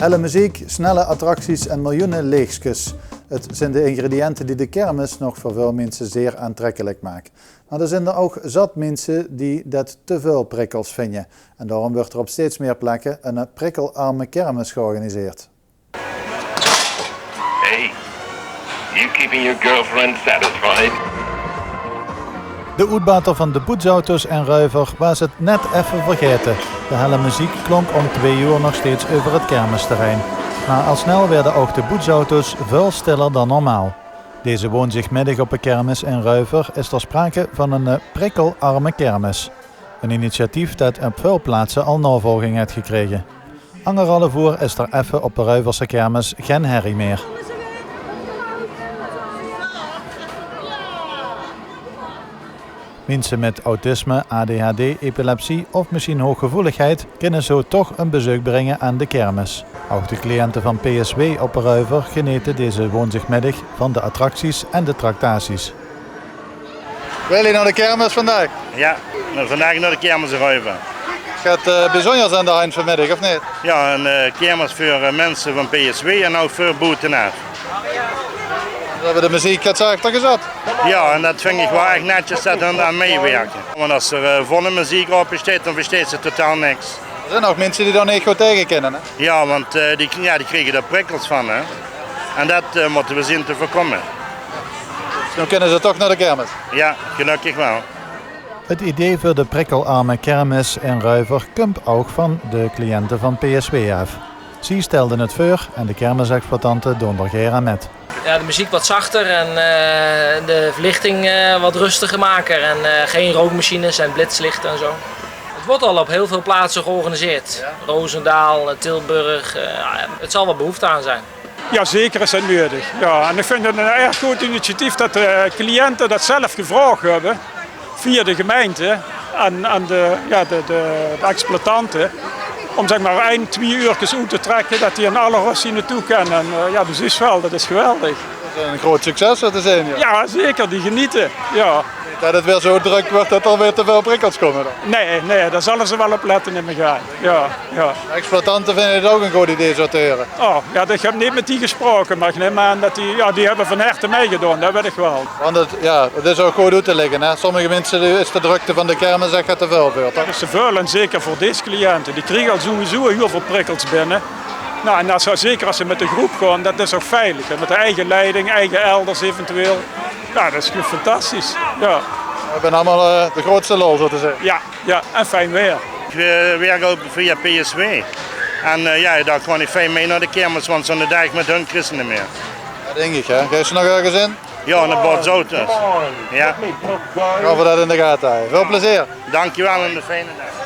Helle muziek, snelle attracties en miljoenen leegjes. Het zijn de ingrediënten die de kermis nog voor veel mensen zeer aantrekkelijk maken. Maar er zijn er ook zat mensen die dat te veel prikkels vinden. En daarom wordt er op steeds meer plekken een prikkelarme kermis georganiseerd. Hey, you keeping your girlfriend satisfied? De uitbater van de poetsauto's en Ruiver was het net even vergeten. De helle muziek klonk om 2 uur nog steeds over het kermisterrein. Maar al snel werden ook de poetsauto's veel stiller dan normaal. Deze woensdagmiddag op een kermis in Ruiver is er sprake van een prikkelarme kermis. Een initiatief dat op veel plaatsen al navolging heeft gekregen. Anderhalf uur is er even op de Ruiverse kermis geen herrie meer. Mensen met autisme, ADHD, epilepsie of misschien hooggevoeligheid kunnen zo toch een bezoek brengen aan de kermis. Ook de cliënten van PSW op Ruiver genieten deze woensdagmiddag van de attracties en de tractaties. Wil je naar de kermis vandaag? Ja, vandaag naar de kermis in Ruiver. Gaat bijzonder zijn daar vanmiddag, of niet? Ja, een kermis voor mensen van PSW en ook voor boetenaar. We hebben de muziek het achter gezet. Ja, en dat vind ik wel echt netjes dat hun aan meewerken. Want als er volle muziek op staat, dan versteekt ze totaal niks. Er zijn ook mensen die daar niet goed tegen kennen, hè? Ja, want die kregen er prikkels van, hè. En dat moeten we zien te voorkomen. Dus nu kunnen ze toch naar de kermis? Ja, gelukkig wel. Het idee voor de prikkelarme kermis in Ruiver komt ook van de cliënten van PSW af. Zij stelden het voor en de kermisexploitanten doen er geen aan met. Ja, de muziek wat zachter en de verlichting wat rustiger maken en geen rookmachines en blitslichten en zo. Het wordt al op heel veel plaatsen georganiseerd. Ja. Roosendaal, Tilburg, het zal wel behoefte aan zijn. Ja, zeker is het nodig. Ja, en ik vind het een erg goed initiatief dat de cliënten dat zelf gevraagd hebben via de gemeente en de exploitanten. Om zeg maar 1-2 uurtjes uit te trekken, dat die in alle rust hier naartoe kunnen. En ja, dus is wel, dat is geweldig. Dat is een groot succes te zijn. Ja. Ja, zeker, die genieten. Ja. Dat het weer zo druk wordt dat er weer te veel prikkels komen dan. Nee, daar zullen ze wel op letten in me gaan. Ja. De exploitanten vinden het ook een goed idee zo te horen. Oh, ja, ik heb niet met die gesproken, maar ik neem aan dat die hebben van harte meegedaan, dat weet ik wel. Want het is ook goed uit te leggen. Hè? Sommige mensen is de drukte van de kermis echt te veel voor. Dat is te veel en zeker voor deze cliënten. Die krijgen al sowieso heel veel prikkels binnen. Nou, en dat zeker als ze met de groep gaan, dat is ook veilig. Met de eigen leiding, eigen elders eventueel. Ja, dat is fantastisch. Ja. We hebben allemaal de grootste lol, zo te zeggen. Ja, en fijn weer. Ik werk ook via PSW. En daar kan ik fijn mee naar de kermis, want zo'n dag met hun christenen meer. Dat denk ik, hè. Ga je ze nog ergens in? Ja, naar Botsauto's. Ja. Gaan we dat in de gaten houden. Veel plezier. Dankjewel en een fijne dag.